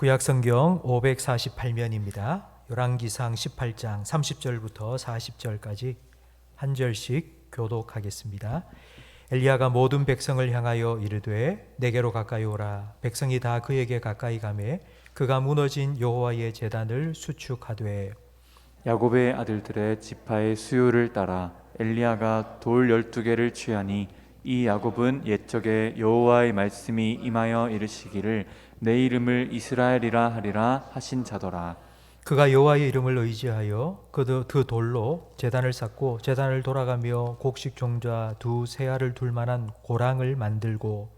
구약성경 548면입니다. 열왕기상 18장 30절부터 40절까지 한 절씩 교독하겠습니다. 엘리야가 모든 백성을 향하여 이르되 내게로 가까이 오라. 백성이 다 그에게 가까이 가매 그가 무너진 여호와의 제단을 수축하되 야곱의 아들들의 지파의 수요를 따라 엘리야가 돌 12개를 취하니 이 야곱은 옛적에 여호와의 말씀이 임하여 이르시기를 내 이름을 이스라엘이라 하리라 하신 자더라. 그가 여호와의 이름을 의지하여 그 돌로 제단을 쌓고 제단을 돌아가며 곡식 종자 두 세알을 둘 만한 고랑을 만들고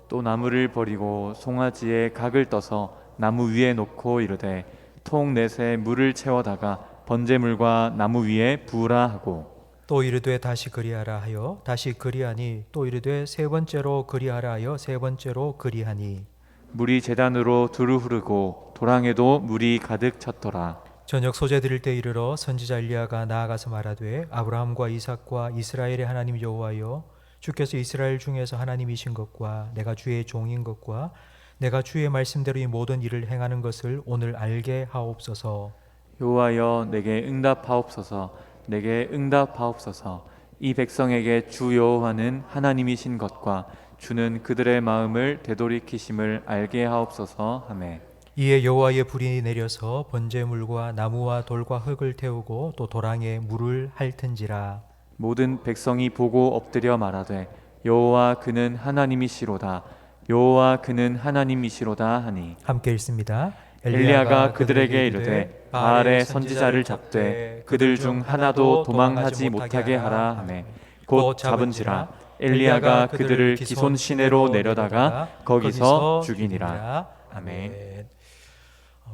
또 나무를 버리고 송아지에 각을 떠서 나무 위에 놓고 이르되 통 넷에 물을 채워다가 번제물과 나무 위에 부으라 하고 또 이르되 다시 그리하라 하여 다시 그리하니 또 이르되 세 번째로 그리하라 하여 세 번째로 그리하니 물이 제단으로 두루 흐르고 도랑에도 물이 가득 찼더라. 저녁 소재 드릴 때 이르러 선지자 엘리야가 나아가서 말하되 아브라함과 이삭과 이스라엘의 하나님 여호와여 주께서 이스라엘 중에서 하나님이신 것과 내가 주의 종인 것과 내가 주의 말씀대로 이 모든 일을 행하는 것을 오늘 알게 하옵소서. 여호와여 내게 응답하옵소서. 내게 응답하옵소서. 이 백성에게 주 여호와는 하나님이신 것과 주는 그들의 마음을 되돌이키심을 알게 하옵소서 하매 이에 여호와의 불이 내려서 번제물과 나무와 돌과 흙을 태우고 또 도랑에 물을 핥은지라. 모든 백성이 보고 엎드려 말하되 여호와 그는 하나님이시로다. 여호와 그는 하나님이시로다 하니 함께 읽습니다. 엘리야가 그들에게 이르되 바알의 선지자를 잡되 그들 중 하나도 도망하지 못하게 하라 하매 곧 잡은지라. 엘리야가 그들을 기손 시내로 내려다가 거기서 죽이니라. 아멘.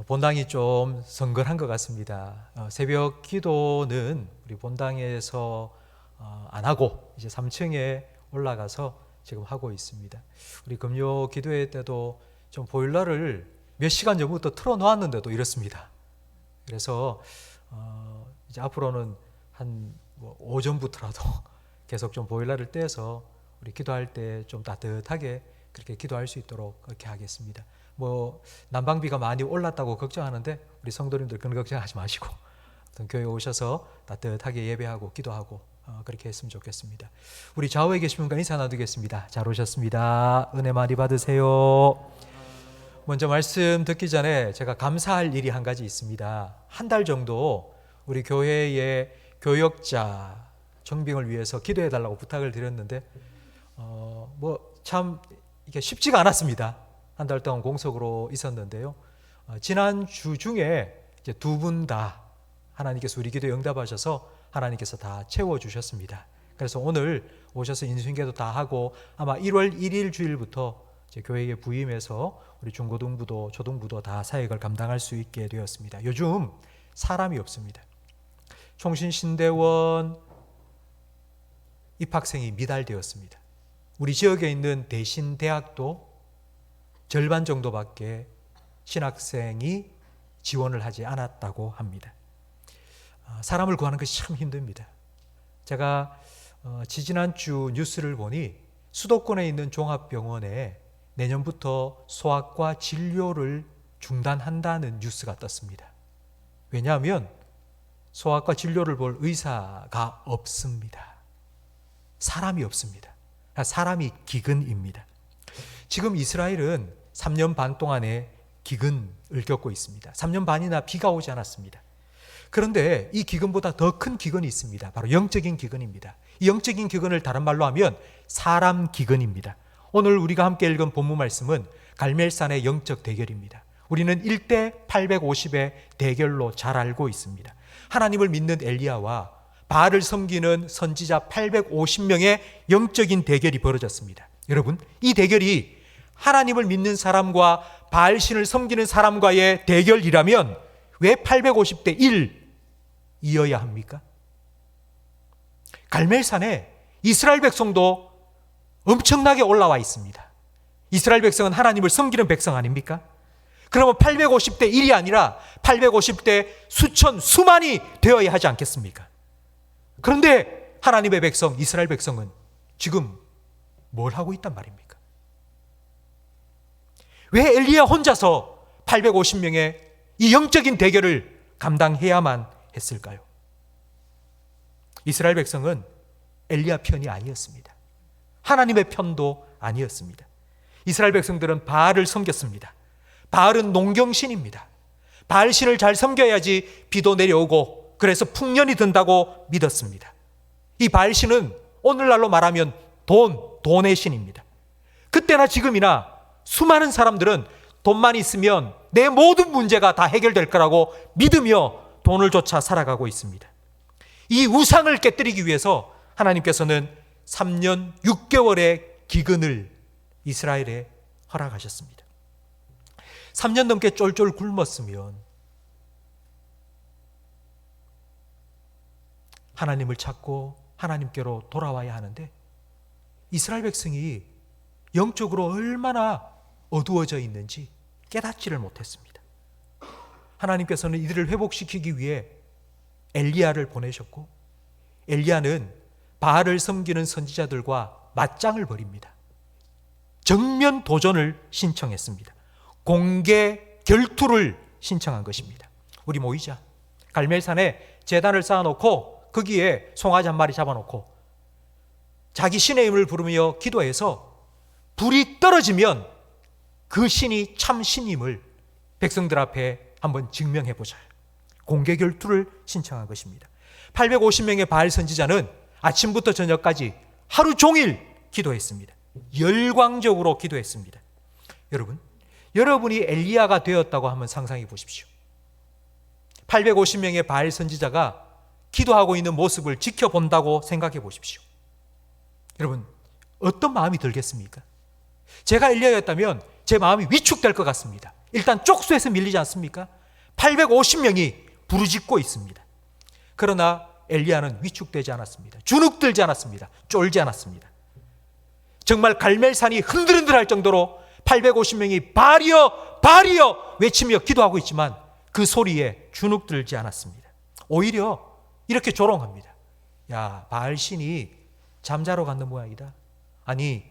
본당이 좀 성글한 것 같습니다. 새벽 기도는 우리 본당에서 안 하고 이제 3층에 올라가서 지금 하고 있습니다. 우리 금요 기도회 때도 좀 보일러를 몇 시간 전부터 틀어놓았는데도 이렇습니다. 그래서 이제 앞으로는 한 오전부터라도 계속 좀 보일러를 떼서 우리 기도할 때 좀 따뜻하게 그렇게 기도할 수 있도록 그렇게 하겠습니다. 난방비가 많이 올랐다고 걱정하는데 우리 성도님들 그런 걱정하지 마시고 교회 오셔서 따뜻하게 예배하고 기도하고 그렇게 했으면 좋겠습니다. 우리 좌우에 계신 분과 인사 나누겠습니다. 잘 오셨습니다. 은혜 많이 받으세요. 먼저 말씀 듣기 전에 제가 감사할 일이 한 가지 있습니다. 한 달 정도 우리 교회의 교역자 정빙을 위해서 기도해 달라고 부탁을 드렸는데 참 이게 쉽지가 않았습니다. 한 달 동안 공석으로 있었는데요. 지난 주 중에 이제 두 분 다 하나님께서 우리 기도에 응답하셔서 하나님께서 다 채워주셨습니다. 그래서 오늘 오셔서 인수인계도 다 하고 아마 1월 1일 주일부터 이제 교회에 부임해서 우리 중고등부도 초등부도 다 사역을 감당할 수 있게 되었습니다. 요즘 사람이 없습니다. 총신신대원 입학생이 미달되었습니다. 우리 지역에 있는 대신대학도 절반 정도밖에 신학생이 지원을 하지 않았다고 합니다. 사람을 구하는 것이 참 힘듭니다. 제가 지지난주 뉴스를 보니 수도권에 있는 종합병원에 내년부터 소아과 진료를 중단한다는 뉴스가 떴습니다. 왜냐하면 소아과 진료를 볼 의사가 없습니다. 사람이 없습니다. 사람이 기근입니다. 지금 이스라엘은 3년 반 동안의 기근을 겪고 있습니다. 3년 반이나 비가 오지 않았습니다. 그런데 이 기근보다 더 큰 기근이 있습니다. 바로 영적인 기근입니다. 이 영적인 기근을 다른 말로 하면 사람 기근입니다. 오늘 우리가 함께 읽은 본문 말씀은 갈멜산의 영적 대결입니다. 우리는 1대 850의 대결로 잘 알고 있습니다. 하나님을 믿는 엘리야와 바알을 섬기는 선지자 850명의 영적인 대결이 벌어졌습니다. 여러분, 이 대결이 하나님을 믿는 사람과 바알신을 섬기는 사람과의 대결이라면 왜 850대 1이어야 합니까? 갈멜산에 이스라엘 백성도 엄청나게 올라와 있습니다. 이스라엘 백성은 하나님을 섬기는 백성 아닙니까? 그러면 850대 1이 아니라 850대 수천, 수만이 되어야 하지 않겠습니까? 그런데 하나님의 백성, 이스라엘 백성은 지금 뭘 하고 있단 말입니까? 왜 엘리야 혼자서 850명의 이 영적인 대결을 감당해야만 했을까요? 이스라엘 백성은 엘리야 편이 아니었습니다. 하나님의 편도 아니었습니다. 이스라엘 백성들은 바알을 섬겼습니다. 바알은 농경신입니다. 바알신을 잘 섬겨야지 비도 내려오고 그래서 풍년이 든다고 믿었습니다. 이 바알신은 오늘날로 말하면 돈의 신입니다. 그때나 지금이나 수많은 사람들은 돈만 있으면 내 모든 문제가 다 해결될 거라고 믿으며 돈을 쫓아 살아가고 있습니다. 이 우상을 깨뜨리기 위해서 하나님께서는 3년 6개월의 기근을 이스라엘에 허락하셨습니다. 3년 넘게 쫄쫄 굶었으면 하나님을 찾고 하나님께로 돌아와야 하는데 이스라엘 백성이 영적으로 얼마나 어두워져 있는지 깨닫지를 못했습니다. 하나님께서는 이들을 회복시키기 위해 엘리야를 보내셨고 엘리야는 바알을 섬기는 선지자들과 맞짱을 벌입니다. 정면 도전을 신청했습니다. 공개 결투를 신청한 것입니다. 우리 모이자. 갈멜산에 제단을 쌓아놓고 거기에 송아지 한 마리 잡아놓고 자기 신의 이름을 부르며 기도해서 불이 떨어지면 그 신이 참 신임을 백성들 앞에 한번 증명해보자. 공개 결투를 신청한 것입니다. 850명의 바알 선지자는 아침부터 저녁까지 하루 종일 기도했습니다. 열광적으로 기도했습니다. 여러분이 엘리야가 되었다고 한번 상상해 보십시오. 850명의 바알 선지자가 기도하고 있는 모습을 지켜본다고 생각해 보십시오. 여러분, 어떤 마음이 들겠습니까? 제가 엘리야였다면 제 마음이 위축될 것 같습니다. 일단 쪽수에서 밀리지 않습니까? 850명이 부르짖고 있습니다. 그러나 엘리야는 위축되지 않았습니다. 주눅들지 않았습니다. 쫄지 않았습니다. 정말 갈멜산이 흔들흔들할 정도로 850명이 바알이여 바알이여 외치며 기도하고 있지만 그 소리에 주눅들지 않았습니다. 오히려 이렇게 조롱합니다. 야, 바알 신이 잠자러 갔는 모양이다. 아니,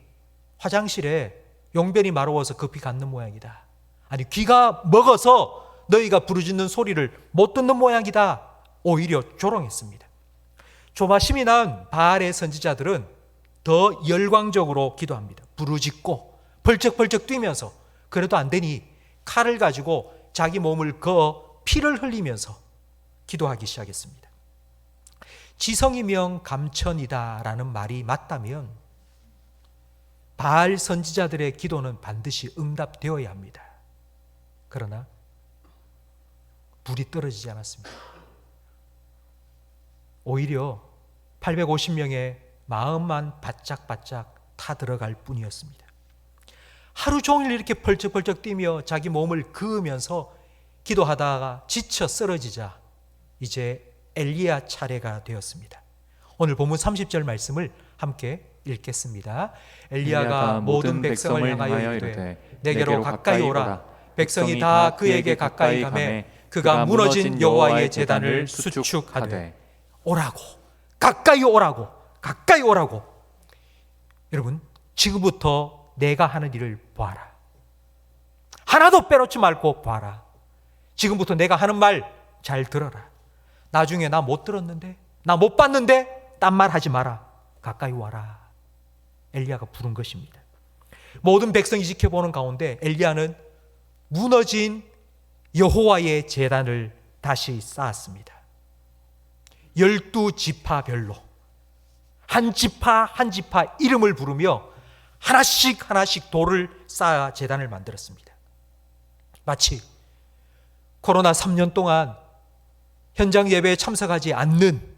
화장실에 용변이 마려워서 급히 갔는 모양이다. 아니, 귀가 먹어서 너희가 부르짖는 소리를 못 듣는 모양이다. 오히려 조롱했습니다. 조바심이 난 바알의 선지자들은 더 열광적으로 기도합니다. 부르짖고 벌쩍벌쩍 뛰면서 그래도 안 되니 칼을 가지고 자기 몸을 그어 피를 흘리면서 기도하기 시작했습니다. 지성이명 감천이다라는 말이 맞다면 바알 선지자들의 기도는 반드시 응답되어야 합니다. 그러나 불이 떨어지지 않았습니다. 오히려 850명의 마음만 바짝바짝 타들어갈 뿐이었습니다. 하루 종일 이렇게 벌쩍벌쩍 뛰며 자기 몸을 그으면서 기도하다가 지쳐 쓰러지자 이제 엘리야 차례가 되었습니다. 오늘 본문 30절 말씀을 함께 읽겠습니다. 엘리야가 모든 백성을 향하여 이르되 내게로 가까이 오라. 백성이 다 그에게 가까이 가매 그가 무너진 여호와의 제단을 수축하되 오라고, 가까이 오라고, 가까이 오라고. 여러분, 지금부터 내가 하는 일을 봐라. 하나도 빼놓지 말고 봐라. 지금부터 내가 하는 말 잘 들어라. 나중에 나 못 들었는데, 나 못 봤는데 딴 말 하지 마라. 가까이 와라. 엘리야가 부른 것입니다. 모든 백성이 지켜보는 가운데 엘리야는 무너진 여호와의 제단을 다시 쌓았습니다. 12지파별로 한 지파 한 지파 이름을 부르며 하나씩 돌을 쌓아 제단을 만들었습니다. 마치 코로나 3년 동안 현장 예배에 참석하지 않는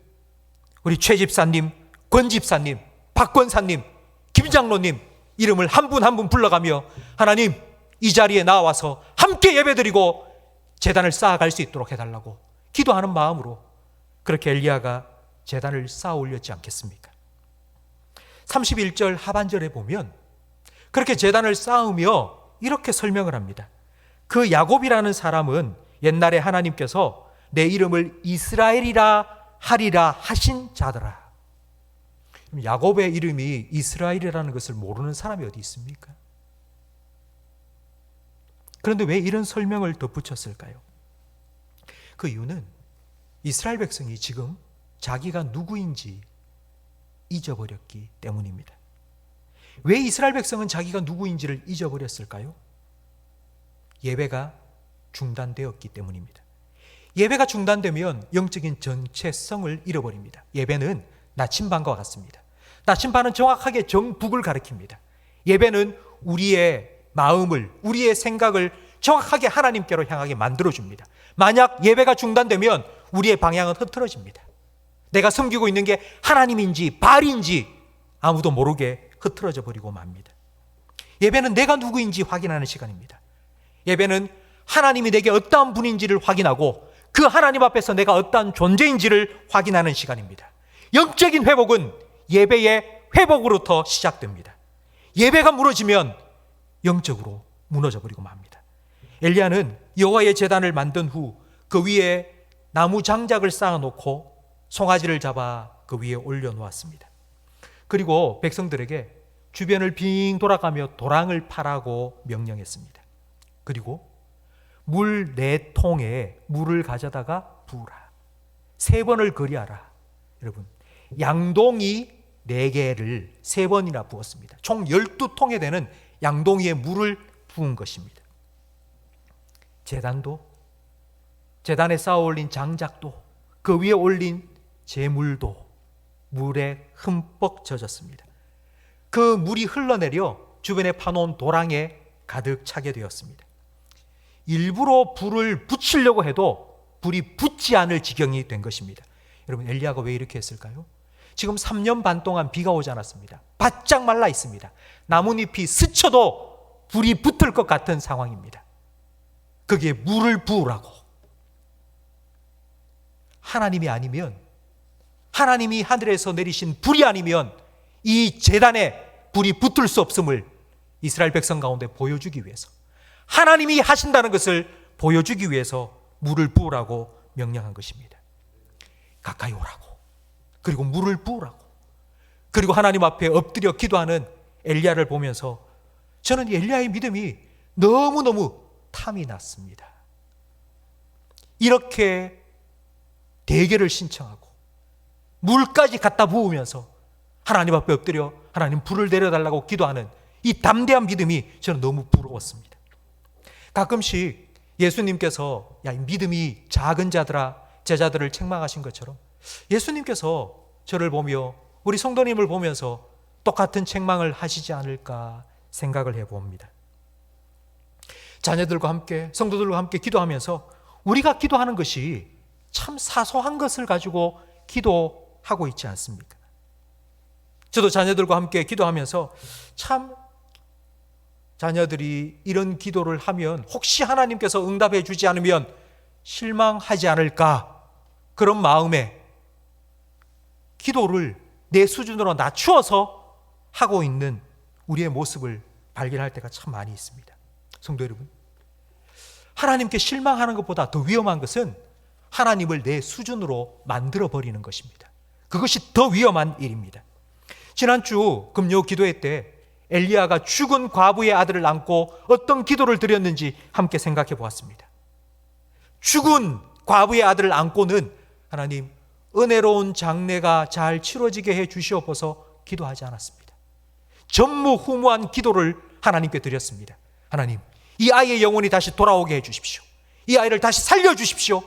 우리 최 집사님, 권 집사님, 박 권사님, 김 장로님 이름을 한 분 한 분 불러가며 하나님, 이 자리에 나와서 함께 예배드리고 제단을 쌓아갈 수 있도록 해달라고 기도하는 마음으로 그렇게 엘리야가 제단을 쌓아 올렸지 않겠습니까? 31절 하반절에 보면 그렇게 제단을 쌓으며 이렇게 설명을 합니다. 그 야곱이라는 사람은 옛날에 하나님께서 내 이름을 이스라엘이라 하리라 하신 자더라. 야곱의 이름이 이스라엘이라는 것을 모르는 사람이 어디 있습니까? 그런데 왜 이런 설명을 덧붙였을까요? 그 이유는 이스라엘 백성이 지금 자기가 누구인지 잊어버렸기 때문입니다. 왜 이스라엘 백성은 자기가 누구인지를 잊어버렸을까요? 예배가 중단되었기 때문입니다. 예배가 중단되면 영적인 정체성을 잃어버립니다. 예배는 나침반과 같습니다. 나침반은 정확하게 정북을 가리킵니다. 예배는 우리의 마음을, 우리의 생각을 정확하게 하나님께로 향하게 만들어줍니다. 만약 예배가 중단되면 우리의 방향은 흐트러집니다. 내가 섬기고 있는 게 하나님인지 바알인지 아무도 모르게 흐트러져 버리고 맙니다. 예배는 내가 누구인지 확인하는 시간입니다. 예배는 하나님이 내게 어떠한 분인지를 확인하고 그 하나님 앞에서 내가 어떠한 존재인지를 확인하는 시간입니다. 영적인 회복은 예배의 회복으로부터 시작됩니다. 예배가 무너지면 영적으로 무너져 버리고 맙니다. 엘리야는 여호와의 제단을 만든 후 그 위에 나무 장작을 쌓아놓고 송아지를 잡아 그 위에 올려놓았습니다. 그리고 백성들에게 주변을 빙 돌아가며 도랑을 파라고 명령했습니다. 그리고 물 4통에 물을 가져다가 부으라. 3번을 그리하라. 여러분, 양동이 4개를 3번이나 부었습니다. 총 12통에 되는 양동이에 물을 부은 것입니다. 제단에 쌓아 올린 장작도 그 위에 올린 제물도 물에 흠뻑 젖었습니다. 그 물이 흘러내려 주변에 파놓은 도랑에 가득 차게 되었습니다. 일부러 불을 붙이려고 해도 불이 붙지 않을 지경이 된 것입니다. 여러분, 엘리야가 왜 이렇게 했을까요? 지금 3년 반 동안 비가 오지 않았습니다. 바짝 말라 있습니다. 나뭇잎이 스쳐도 불이 붙을 것 같은 상황입니다. 거기에 물을 부으라고. 하나님이 아니면, 하나님이 하늘에서 내리신 불이 아니면 이 제단에 불이 붙을 수 없음을 이스라엘 백성 가운데 보여주기 위해서, 하나님이 하신다는 것을 보여주기 위해서 물을 부으라고 명령한 것입니다. 가까이 오라고, 그리고 물을 부으라고, 그리고 하나님 앞에 엎드려 기도하는 엘리야를 보면서 저는 이 엘리야의 믿음이 너무너무 탐이 났습니다. 이렇게 대계를 신청하고 물까지 갖다 부으면서 하나님 앞에 엎드려 하나님 불을 내려달라고 기도하는 이 담대한 믿음이 저는 너무 부러웠습니다. 가끔씩 예수님께서 야, 이 믿음이 작은 자들아, 제자들을 책망하신 것처럼 예수님께서 저를 보며 우리 성도님을 보면서 똑같은 책망을 하시지 않을까 생각을 해봅니다. 자녀들과 함께, 성도들과 함께 기도하면서 우리가 기도하는 것이 참 사소한 것을 가지고 기도하고 있지 않습니까? 저도 자녀들과 함께 기도하면서 참 자녀들이 이런 기도를 하면 혹시 하나님께서 응답해 주지 않으면 실망하지 않을까, 그런 마음에 기도를 내 수준으로 낮추어서 하고 있는 우리의 모습을 발견할 때가 참 많이 있습니다. 성도 여러분, 하나님께 실망하는 것보다 더 위험한 것은 하나님을 내 수준으로 만들어버리는 것입니다. 그것이 더 위험한 일입니다. 지난주 금요 기도회 때 엘리야가 죽은 과부의 아들을 안고 어떤 기도를 드렸는지 함께 생각해 보았습니다. 죽은 과부의 아들을 안고는 하나님, 은혜로운 장례가 잘 치러지게 해 주시옵소서 기도하지 않았습니다. 전무후무한 기도를 하나님께 드렸습니다. 하나님, 이 아이의 영혼이 다시 돌아오게 해 주십시오. 이 아이를 다시 살려 주십시오.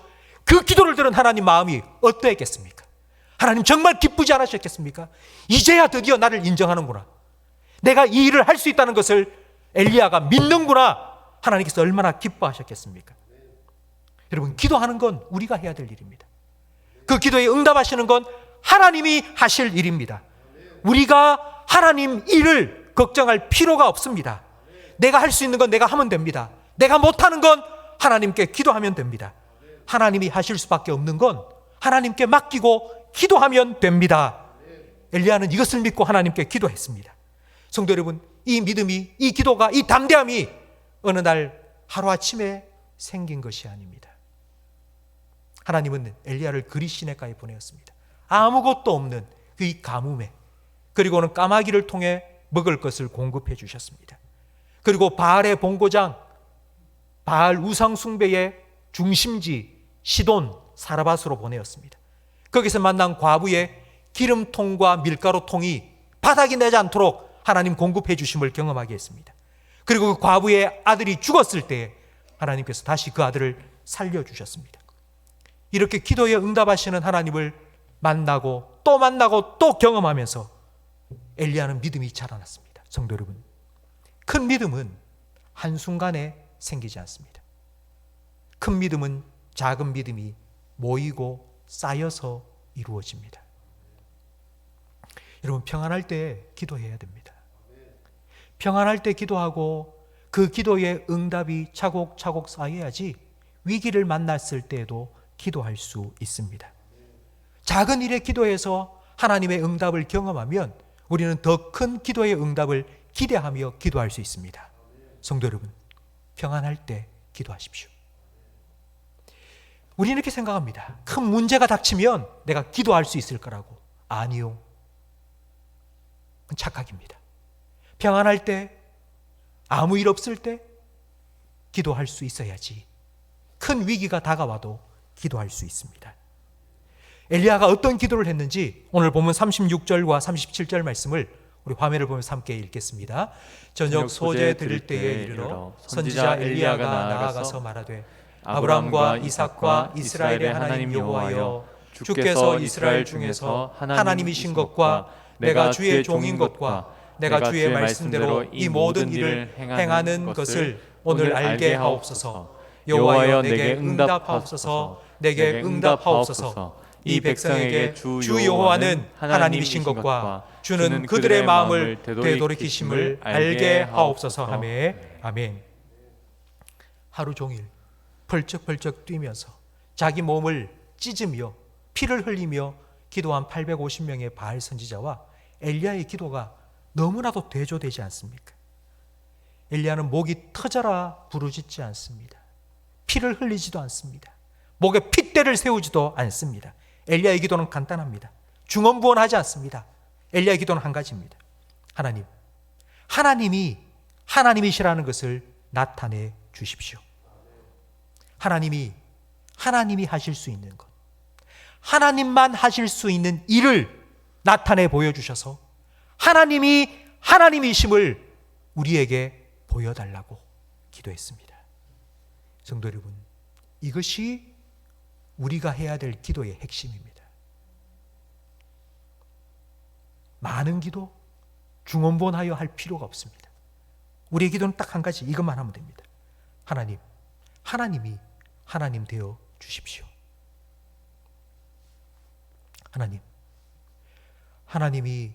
그 기도를 들은 하나님 마음이 어떠했겠습니까? 하나님 정말 기쁘지 않으셨겠습니까? 이제야 드디어 나를 인정하는구나. 내가 이 일을 할 수 있다는 것을 엘리야가 믿는구나. 하나님께서 얼마나 기뻐하셨겠습니까? 여러분, 기도하는 건 우리가 해야 될 일입니다. 그 기도에 응답하시는 건 하나님이 하실 일입니다. 우리가 하나님 일을 걱정할 필요가 없습니다. 내가 할 수 있는 건 내가 하면 됩니다. 내가 못하는 건 하나님께 기도하면 됩니다. 하나님이 하실 수밖에 없는 건 하나님께 맡기고 기도하면 됩니다. 엘리야는 이것을 믿고 하나님께 기도했습니다. 성도 여러분, 이 믿음이, 이 기도가, 이 담대함이 어느 날 하루아침에 생긴 것이 아닙니다. 하나님은 엘리야를 그리 시내가에 보내었습니다. 아무것도 없는 그 가뭄에, 그리고는 까마귀를 통해 먹을 것을 공급해 주셨습니다. 그리고 바알의 본고장, 바알 우상 숭배의 중심지 시돈 사라밧으로 보내었습니다. 거기서 만난 과부의 기름통과 밀가루통이 바닥이 나지 않도록 하나님 공급해 주심을 경험하게 했습니다. 그리고 그 과부의 아들이 죽었을 때 하나님께서 다시 그 아들을 살려주셨습니다. 이렇게 기도에 응답하시는 하나님을 만나고 또 경험하면서 엘리야는 믿음이 자라났습니다. 성도 여러분, 큰 믿음은 한순간에 생기지 않습니다. 큰 믿음은 작은 믿음이 모이고 쌓여서 이루어집니다. 여러분, 평안할 때 기도해야 됩니다. 평안할 때 기도하고 그 기도의 응답이 차곡차곡 쌓여야지 위기를 만났을 때에도 기도할 수 있습니다. 작은 일에 기도해서 하나님의 응답을 경험하면 우리는 더 큰 기도의 응답을 기대하며 기도할 수 있습니다. 성도 여러분, 평안할 때 기도하십시오. 우리는 이렇게 생각합니다. 큰 문제가 닥치면 내가 기도할 수 있을 거라고. 아니요. 그건 착각입니다. 평안할 때, 아무 일 없을 때 기도할 수 있어야지 큰 위기가 다가와도 기도할 수 있습니다. 엘리야가 어떤 기도를 했는지 오늘 보면 36절과 37절 말씀을 우리 화면을 보면서 함께 읽겠습니다. 저녁 소재 드릴 때에 이르러 선지자 엘리야가 나아가서 말하되 아브라함과 이삭과 이스라엘의 하나님 여호와여, 주께서 이스라엘 중에서 하나님이신 것과 내가 주의 종인 것과 내가 주의 말씀대로 이 모든 일을 행하는 것을 오늘 알게 하옵소서. 여호와여, 내게 응답하옵소서. 내게 응답하옵소서. 이 백성에게 주 여호와는 하나님이신 것과 주는 그들의 마음을 되돌이키심을 알게 하옵소서 하매. 아멘. 하루 종일 벌쩍벌쩍 뛰면서 자기 몸을 찢으며 피를 흘리며 기도한 850명의 바알 선지자와 엘리야의 기도가 너무나도 대조되지 않습니까? 엘리야는 목이 터져라 부르짖지 않습니다. 피를 흘리지도 않습니다. 목에 핏대를 세우지도 않습니다. 엘리야의 기도는 간단합니다. 중언부언하지 않습니다. 엘리야의 기도는 한 가지입니다. 하나님, 하나님이 하나님이시라는 것을 나타내 주십시오. 하나님이 하실 수 있는 것, 하나님만 하실 수 있는 일을 나타내 보여주셔서 하나님이 하나님이심을 우리에게 보여달라고 기도했습니다. 성도 여러분, 이것이 우리가 해야 될 기도의 핵심입니다. 많은 기도, 중언부언하여 할 필요가 없습니다. 우리의 기도는 딱 한 가지, 이것만 하면 됩니다. 하나님, 하나님이 하나님 되어 주십시오. 하나님, 하나님이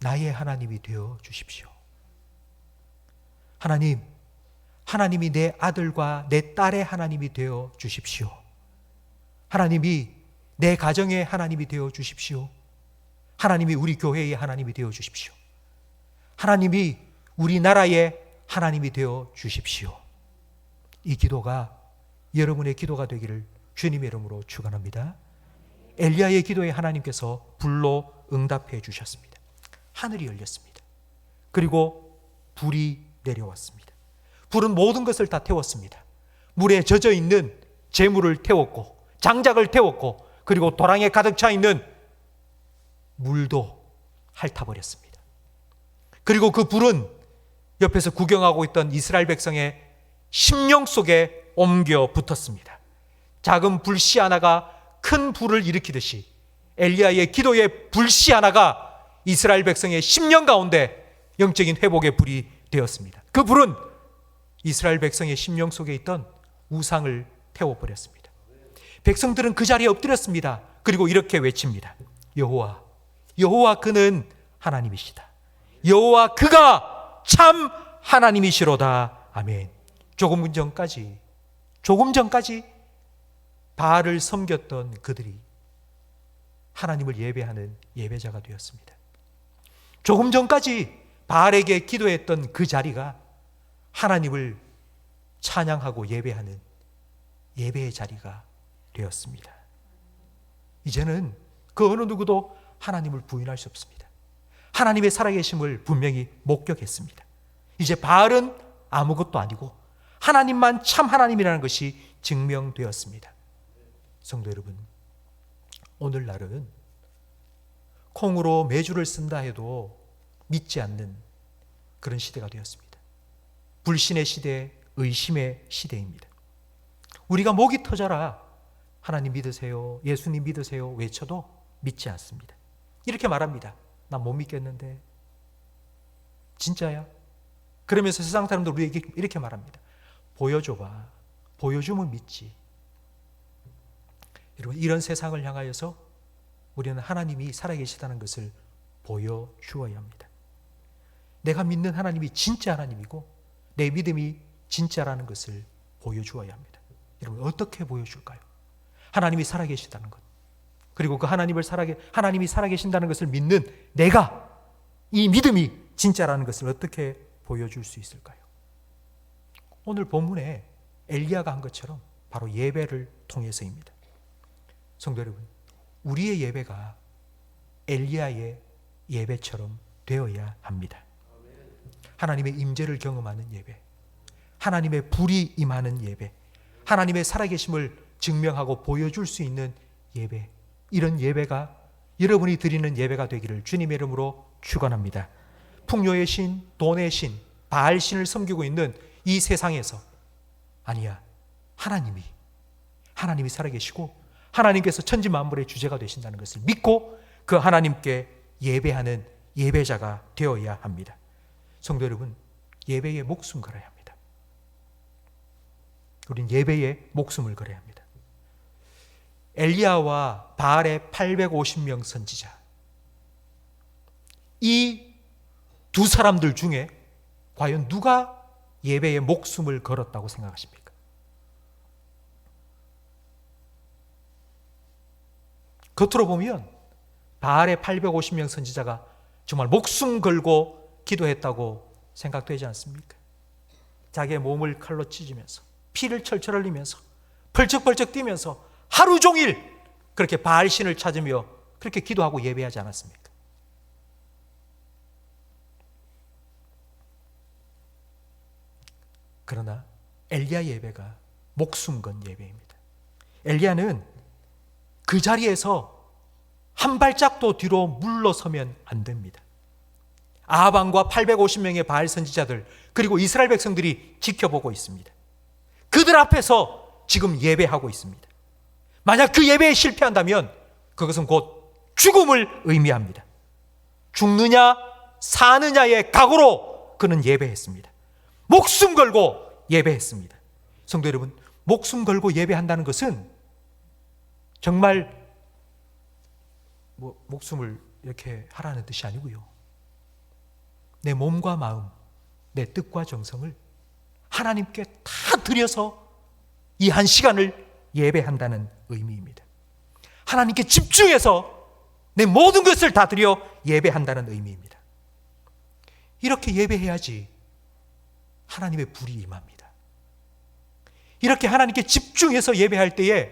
나의 하나님이 되어 주십시오. 하나님, 하나님이 내 아들과 내 딸의 하나님이 되어 주십시오. 하나님이 내 가정의 하나님이 되어 주십시오. 하나님이 우리 교회의 하나님이 되어 주십시오. 하나님이 우리나라의 하나님이 되어 주십시오. 이 기도가 여러분의 기도가 되기를 주님의 이름으로 축원합니다. 엘리야의 기도에 하나님께서 불로 응답해 주셨습니다. 하늘이 열렸습니다. 그리고 불이 내려왔습니다. 불은 모든 것을 다 태웠습니다. 물에 젖어 있는 재물을 태웠고 장작을 태웠고 그리고 도랑에 가득 차 있는 물도 핥아버렸습니다. 그리고 그 불은 옆에서 구경하고 있던 이스라엘 백성의 심령 속에 옮겨 붙었습니다. 작은 불씨 하나가 큰 불을 일으키듯이 엘리야의 기도의 불씨 하나가 이스라엘 백성의 심령 가운데 영적인 회복의 불이 되었습니다. 그 불은 이스라엘 백성의 심령 속에 있던 우상을 태워버렸습니다. 백성들은 그 자리에 엎드렸습니다. 그리고 이렇게 외칩니다. 여호와, 여호와 그는 하나님이시다. 여호와 그가 참 하나님이시로다. 아멘. 조금 전까지 바알을 섬겼던 그들이 하나님을 예배하는 예배자가 되었습니다. 조금 전까지 바알에게 기도했던 그 자리가 하나님을 찬양하고 예배하는 예배의 자리가 되었습니다. 이제는 그 어느 누구도 하나님을 부인할 수 없습니다. 하나님의 살아계심을 분명히 목격했습니다. 이제 바알은 아무것도 아니고 하나님만 참 하나님이라는 것이 증명되었습니다. 성도 여러분, 오늘날은 콩으로 매주를 쓴다 해도 믿지 않는 그런 시대가 되었습니다. 불신의 시대, 의심의 시대입니다. 우리가 목이 터져라 하나님 믿으세요, 예수님 믿으세요 외쳐도 믿지 않습니다. 이렇게 말합니다. 난 못 믿겠는데. 진짜야? 그러면서 세상 사람들 우리에게 이렇게 말합니다. 보여줘봐. 보여주면 믿지. 여러분, 이런 세상을 향하여서 우리는 하나님이 살아계시다는 것을 보여주어야 합니다. 내가 믿는 하나님이 진짜 하나님이고 내 믿음이 진짜라는 것을 보여주어야 합니다. 여러분, 어떻게 보여줄까요? 하나님이 살아계시다는 것, 그리고 그 하나님이 살아계신다는 것을 믿는 내가 이 믿음이 진짜라는 것을 어떻게 보여줄 수 있을까요? 오늘 본문에 엘리야가 한 것처럼 바로 예배를 통해서입니다. 성도 여러분, 우리의 예배가 엘리야의 예배처럼 되어야 합니다. 하나님의 임재를 경험하는 예배, 하나님의 불이 임하는 예배, 하나님의 살아계심을 증명하고 보여줄 수 있는 예배, 이런 예배가 여러분이 드리는 예배가 되기를 주님의 이름으로 축원합니다. 풍요의 신, 돈의 신, 바알 신을 섬기고 있는 이 세상에서 아니야, 하나님이 살아계시고 하나님께서 천지 만물의 주제가 되신다는 것을 믿고 그 하나님께 예배하는 예배자가 되어야 합니다. 성도 여러분, 예배에 목숨 걸어야 합니다. 우린 예배에 목숨을 걸어야 합니다. 엘리야와 바알의 850명 선지자, 이 두 사람들 중에 과연 누가 예배에 목숨을 걸었다고 생각하십니까? 겉으로 보면 바알의 850명 선지자가 정말 목숨 걸고 기도했다고 생각되지 않습니까? 자기의 몸을 칼로 찢으면서 피를 철철 흘리면서 펄쩍펄쩍 뛰면서 하루 종일 그렇게 바알 신을 찾으며 그렇게 기도하고 예배하지 않았습니까? 그러나 엘리야 예배가 목숨 건 예배입니다. 엘리야는 그 자리에서 한 발짝도 뒤로 물러서면 안 됩니다. 아합왕과 850명의 바알 선지자들, 그리고 이스라엘 백성들이 지켜보고 있습니다. 그들 앞에서 지금 예배하고 있습니다. 만약 그 예배에 실패한다면 그것은 곧 죽음을 의미합니다. 죽느냐 사느냐의 각오로 그는 예배했습니다. 목숨 걸고 예배했습니다. 성도 여러분, 목숨 걸고 예배한다는 것은 정말 목숨을 이렇게 하라는 뜻이 아니고요. 내 몸과 마음, 내 뜻과 정성을 하나님께 다 드려서 이 한 시간을 예배한다는 의미입니다. 하나님께 집중해서 내 모든 것을 다 드려 예배한다는 의미입니다. 이렇게 예배해야지 하나님의 불이 임합니다. 이렇게 하나님께 집중해서 예배할 때에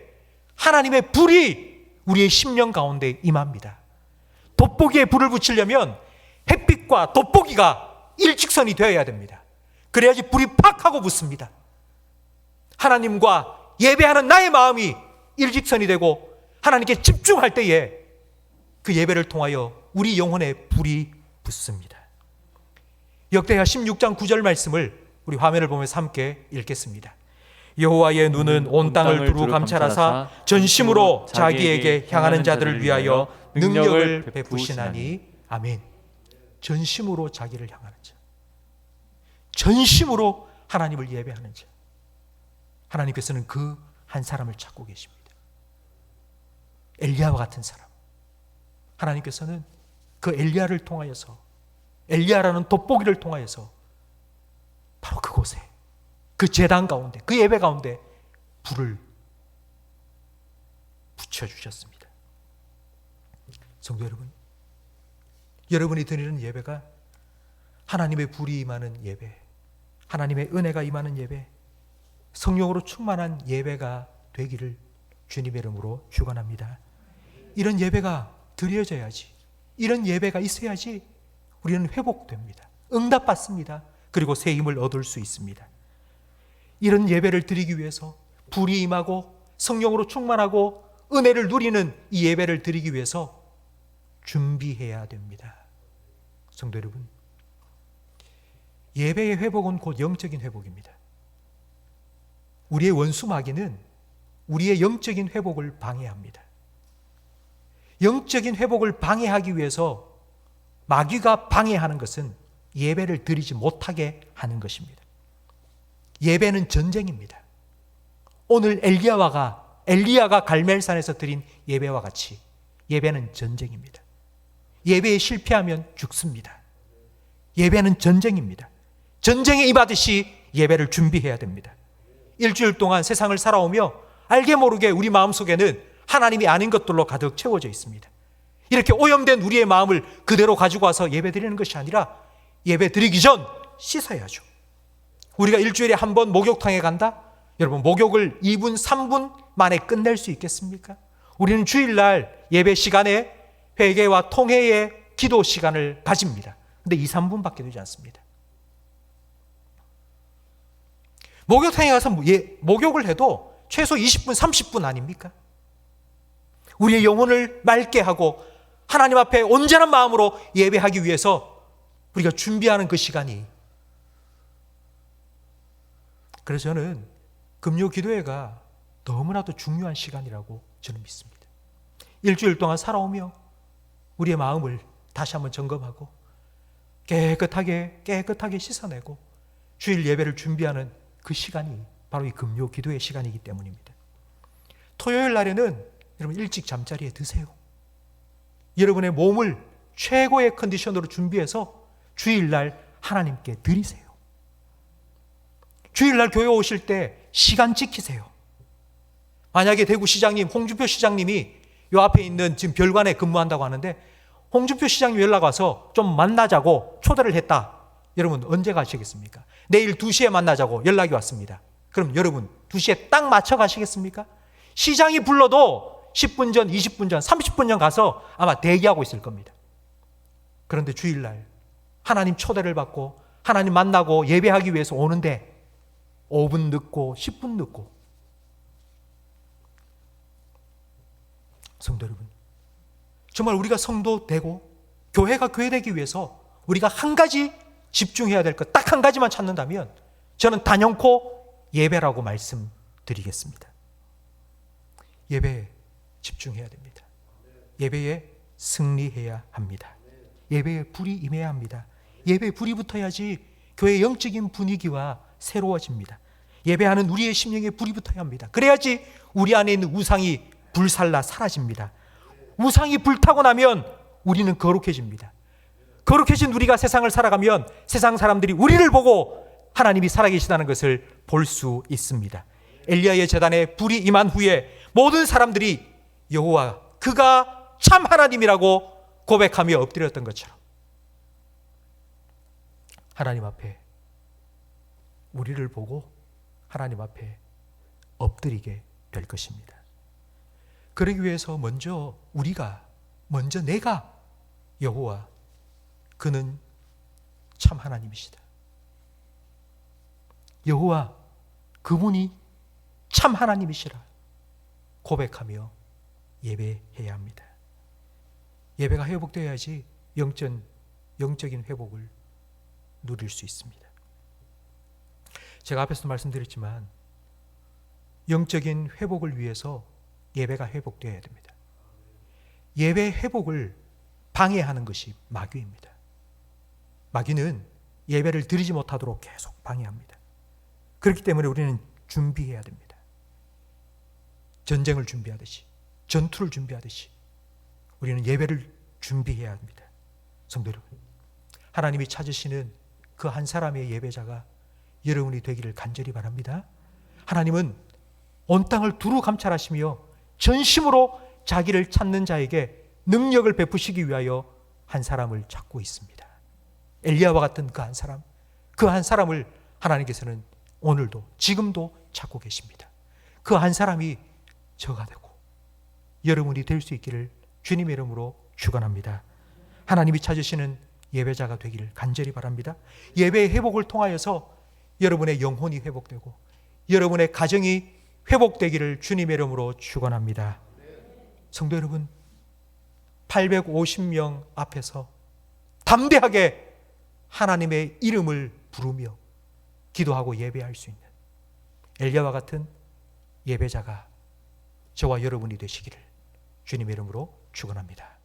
하나님의 불이 우리의 심령 가운데 임합니다. 돋보기에 불을 붙이려면 햇빛과 돋보기가 일직선이 되어야 됩니다. 그래야지 불이 팍 하고 붙습니다. 하나님과 예배하는 나의 마음이 일직선이 되고 하나님께 집중할 때에 그 예배를 통하여 우리 영혼에 불이 붙습니다. 역대하 16장 9절 말씀을 우리 화면을 보면서 함께 읽겠습니다. 여호와의 눈은 온 땅을 두루 감찰하사 전심으로 자기에게 향하는 자들을 위하여 능력을 베푸시나니. 아멘. 전심으로 자기를 향하는 자, 전심으로 하나님을 예배하는 자, 하나님께서는 그 한 사람을 찾고 계십니다. 엘리야와 같은 사람, 하나님께서는 그 엘리야를 통하여서, 엘리야라는 돋보기를 통하여서 바로 그곳에, 그 제단 가운데, 그 예배 가운데 불을 붙여주셨습니다. 성도 여러분, 여러분이 드리는 예배가 하나님의 불이 임하는 예배, 하나님의 은혜가 임하는 예배, 성령으로 충만한 예배가 되기를 주님의 이름으로 축원합니다. 이런 예배가 드려져야지, 이런 예배가 있어야지 우리는 회복됩니다. 응답받습니다. 그리고 새 힘을 얻을 수 있습니다. 이런 예배를 드리기 위해서 불이 임하고 성령으로 충만하고 은혜를 누리는 이 예배를 드리기 위해서 준비해야 됩니다. 성도 여러분, 예배의 회복은 곧 영적인 회복입니다. 우리의 원수 마귀는 우리의 영적인 회복을 방해합니다. 영적인 회복을 방해하기 위해서 마귀가 방해하는 것은 예배를 드리지 못하게 하는 것입니다. 예배는 전쟁입니다. 오늘 엘리야가 갈멜산에서 드린 예배와 같이 예배는 전쟁입니다. 예배에 실패하면 죽습니다. 예배는 전쟁입니다. 전쟁에 임하듯이 예배를 준비해야 됩니다. 일주일 동안 세상을 살아오며 알게 모르게 우리 마음속에는 하나님이 아닌 것들로 가득 채워져 있습니다. 이렇게 오염된 우리의 마음을 그대로 가지고 와서 예배 드리는 것이 아니라 예배 드리기 전 씻어야죠. 우리가 일주일에 한 번 목욕탕에 간다? 여러분, 목욕을 2분, 3분 만에 끝낼 수 있겠습니까? 우리는 주일날 예배 시간에 회개와 통회의 기도 시간을 가집니다. 근데 2, 3분밖에 되지 않습니다. 목욕탕에 가서 목욕을 해도 최소 20분, 30분 아닙니까? 우리의 영혼을 맑게 하고 하나님 앞에 온전한 마음으로 예배하기 위해서 우리가 준비하는 그 시간이, 그래서 저는 금요 기도회가 너무나도 중요한 시간이라고 저는 믿습니다. 일주일 동안 살아오며 우리의 마음을 다시 한번 점검하고 깨끗하게 씻어내고 주일 예배를 준비하는 그 시간이 바로 이 금요 기도의 시간이기 때문입니다. 토요일 날에는 여러분 일찍 잠자리에 드세요. 여러분의 몸을 최고의 컨디션으로 준비해서 주일날 하나님께 드리세요. 주일날 교회 오실 때 시간 지키세요. 만약에 대구시장님, 홍준표 시장님이 요 앞에 있는 지금 별관에 근무한다고 하는데 홍준표 시장님 연락 와서 좀 만나자고 초대를 했다. 여러분 언제 가시겠습니까? 내일 2시에 만나자고 연락이 왔습니다. 그럼 여러분 2시에 딱 맞춰 가시겠습니까? 시장이 불러도 10분 전, 20분 전, 30분 전 가서 아마 대기하고 있을 겁니다. 그런데 주일날 하나님 초대를 받고 하나님 만나고 예배하기 위해서 오는데 5분 늦고 10분 늦고, 성도 여러분, 정말 우리가 성도 되고 교회가 교회 되기 위해서 우리가 한 가지 집중해야 될 것, 딱 한 가지만 찾는다면 저는 단연코 예배라고 말씀드리겠습니다. 예배에 집중해야 됩니다. 예배에 승리해야 합니다. 예배에 불이 임해야 합니다. 예배에 불이 붙어야지 교회의 영적인 분위기와 새로워집니다. 예배하는 우리의 심령에 불이 붙어야 합니다. 그래야지 우리 안에 있는 우상이 불살라 사라집니다. 우상이 불타고 나면 우리는 거룩해집니다. 거룩해진 우리가 세상을 살아가면 세상 사람들이 우리를 보고 하나님이 살아계시다는 것을 볼 수 있습니다. 엘리야의 제단에 불이 임한 후에 모든 사람들이 여호와 그가 참 하나님이라고 고백하며 엎드렸던 것처럼 하나님 앞에 우리를 보고 하나님 앞에 엎드리게 될 것입니다. 그러기 위해서 먼저 내가 여호와 그는 참 하나님이시다. 여호와 그분이 참 하나님이시라 고백하며 예배해야 합니다. 예배가 회복되어야지 영적인 회복을 누릴 수 있습니다. 제가 앞에서도 말씀드렸지만 영적인 회복을 위해서 예배가 회복되어야 됩니다. 예배 회복을 방해하는 것이 마귀입니다. 마귀는 예배를 드리지 못하도록 계속 방해합니다. 그렇기 때문에 우리는 준비해야 됩니다. 전쟁을 준비하듯이, 전투를 준비하듯이 우리는 예배를 준비해야 합니다. 성도 여러분, 하나님이 찾으시는 그 한 사람의 예배자가 여러분이 되기를 간절히 바랍니다. 하나님은 온 땅을 두루 감찰하시며 전심으로 자기를 찾는 자에게 능력을 베푸시기 위하여 한 사람을 찾고 있습니다. 엘리야와 같은 그 한 사람을 하나님께서는 오늘도 지금도 찾고 계십니다. 그 한 사람이 저가 되고 여러분이 될 수 있기를 주님의 이름으로 축원합니다. 하나님이 찾으시는 예배자가 되기를 간절히 바랍니다. 예배의 회복을 통하여서 여러분의 영혼이 회복되고 여러분의 가정이 회복되기를 주님의 이름으로 축원합니다. 성도 여러분, 850명 앞에서 담대하게 하나님의 이름을 부르며 기도하고 예배할 수 있는 엘리야와 같은 예배자가 저와 여러분이 되시기를 주님의 이름으로 축원합니다.